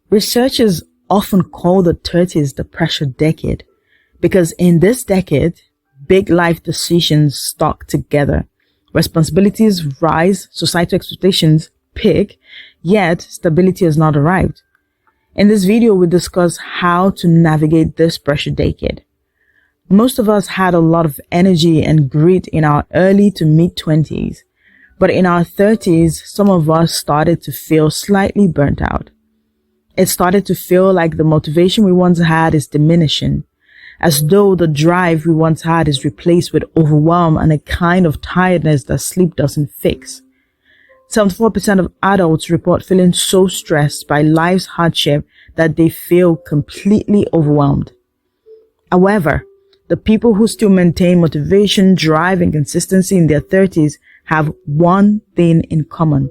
Researchers often call the 30s the pressure decade because in this decade, big life decisions stock together. Responsibilities rise, societal expectations peak, yet stability has not arrived. In this video, we discuss how to navigate this pressure decade. Most of us had a lot of energy and grit in our early to mid-20s, but in our 30s, some of us started to feel slightly burnt out. It started to feel like the motivation we once had is diminishing, as though the drive we once had is replaced with overwhelm and a kind of tiredness that sleep doesn't fix. 74% of adults report feeling so stressed by life's hardship that they feel completely overwhelmed. However, the people who still maintain motivation, drive, and consistency in their 30s have one thing in common,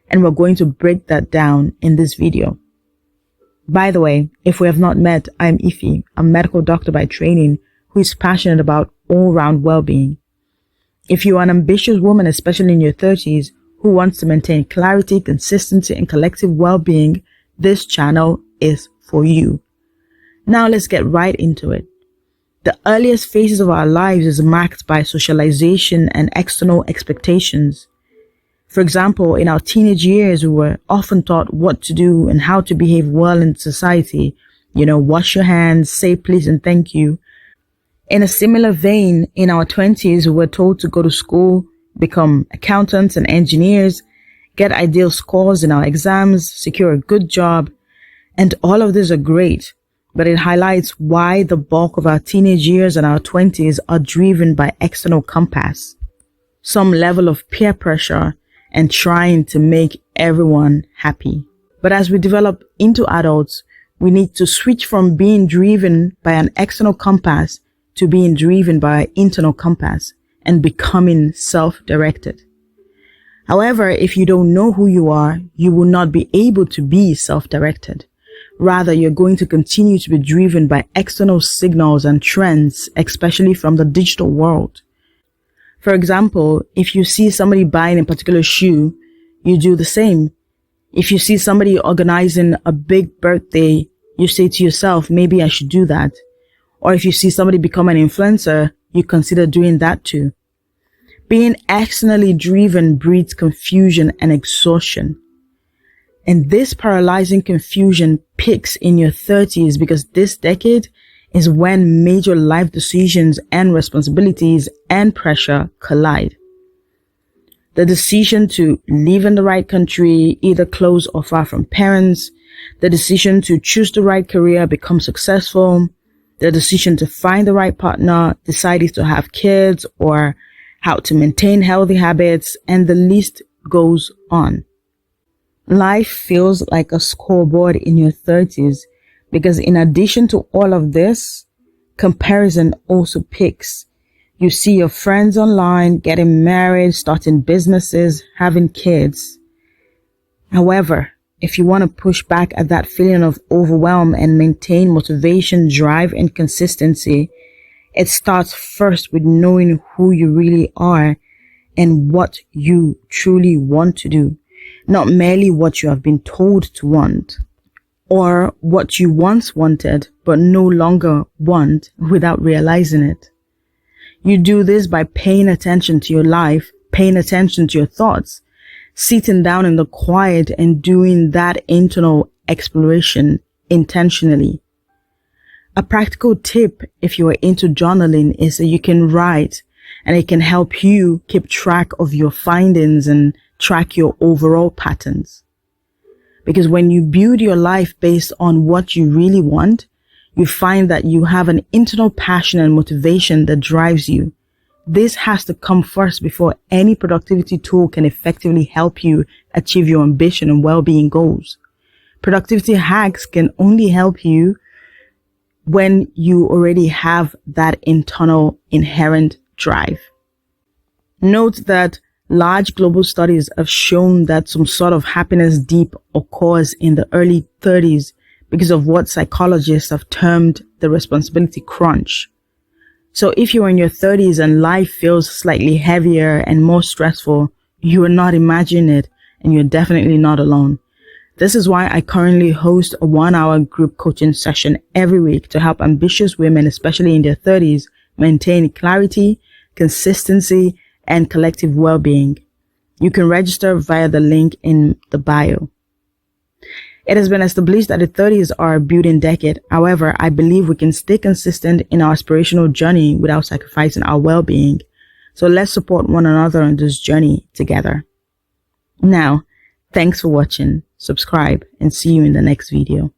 and we're going to break that down in this video. By the way, if we have not met, I'm Ife, a medical doctor by training who is passionate about all-round well-being. If you are an ambitious woman, especially in your 30s, who wants to maintain clarity, consistency, and collective well-being, this channel is for you. Now let's get right into it. The earliest phases of our lives is marked by socialization and external expectations. For example, in our teenage years, we were often taught what to do and how to behave well in society. Wash your hands, say please and thank you. In a similar vein, in our 20s, we were told to go to school, become accountants and engineers, get ideal scores in our exams, secure a good job. And all of these are great, but it highlights why the bulk of our teenage years and our 20s are driven by external compass, some level of peer pressure, and trying to make everyone happy. But as we develop into adults, we need to switch from being driven by an external compass to being driven by an internal compass and becoming self-directed. However, if you don't know who you are, you will not be able to be self-directed. Rather, you're going to continue to be driven by external signals and trends, especially from the digital world. For example, if you see somebody buying a particular shoe, you do the same. If you see somebody organizing a big birthday, you say to yourself, maybe I should do that. Or if you see somebody become an influencer, you consider doing that too. Being externally driven breeds confusion and exhaustion. And this paralyzing confusion peaks in your 30s because this decade is when major life decisions and responsibilities and pressure collide. The decision to live in the right country, either close or far from parents, the decision to choose the right career, become successful, the decision to find the right partner, decide if to have kids or how to maintain healthy habits, and the list goes on. Life feels like a scoreboard in your 30s because in addition to all of this, comparison also peaks. You see your friends online getting married, starting businesses, having kids. However, if you want to push back at that feeling of overwhelm and maintain motivation, drive, and consistency, it starts first with knowing who you really are and what you truly want to do, not merely what you have been told to want, or what you once wanted but no longer want without realizing it. You do this by paying attention to your life, paying attention to your thoughts, sitting down in the quiet and doing that internal exploration intentionally. A practical tip if you are into journaling is that you can write and it can help you keep track of your findings and track your overall patterns. Because when you build your life based on what you really want, you find that you have an internal passion and motivation that drives you. This has to come first before any productivity tool can effectively help you achieve your ambition and well-being goals. Productivity hacks can only help you when you already have that internal inherent drive. Note that large global studies have shown that some sort of happiness dip occurs in the early 30s because of what psychologists have termed the responsibility crunch. So if you're in your 30s and life feels slightly heavier and more stressful, you are not imagining it and you're definitely not alone. This is why I currently host a 1-hour group coaching session every week to help ambitious women, especially in their 30s, maintain clarity, consistency, and collective well-being. You can register via the link in the bio. It has been established that the 30s are a building decade. However, I believe we can stay consistent in our aspirational journey without sacrificing our well-being. So let's support one another on this journey together. Now, thanks for watching. Subscribe and see you in the next video.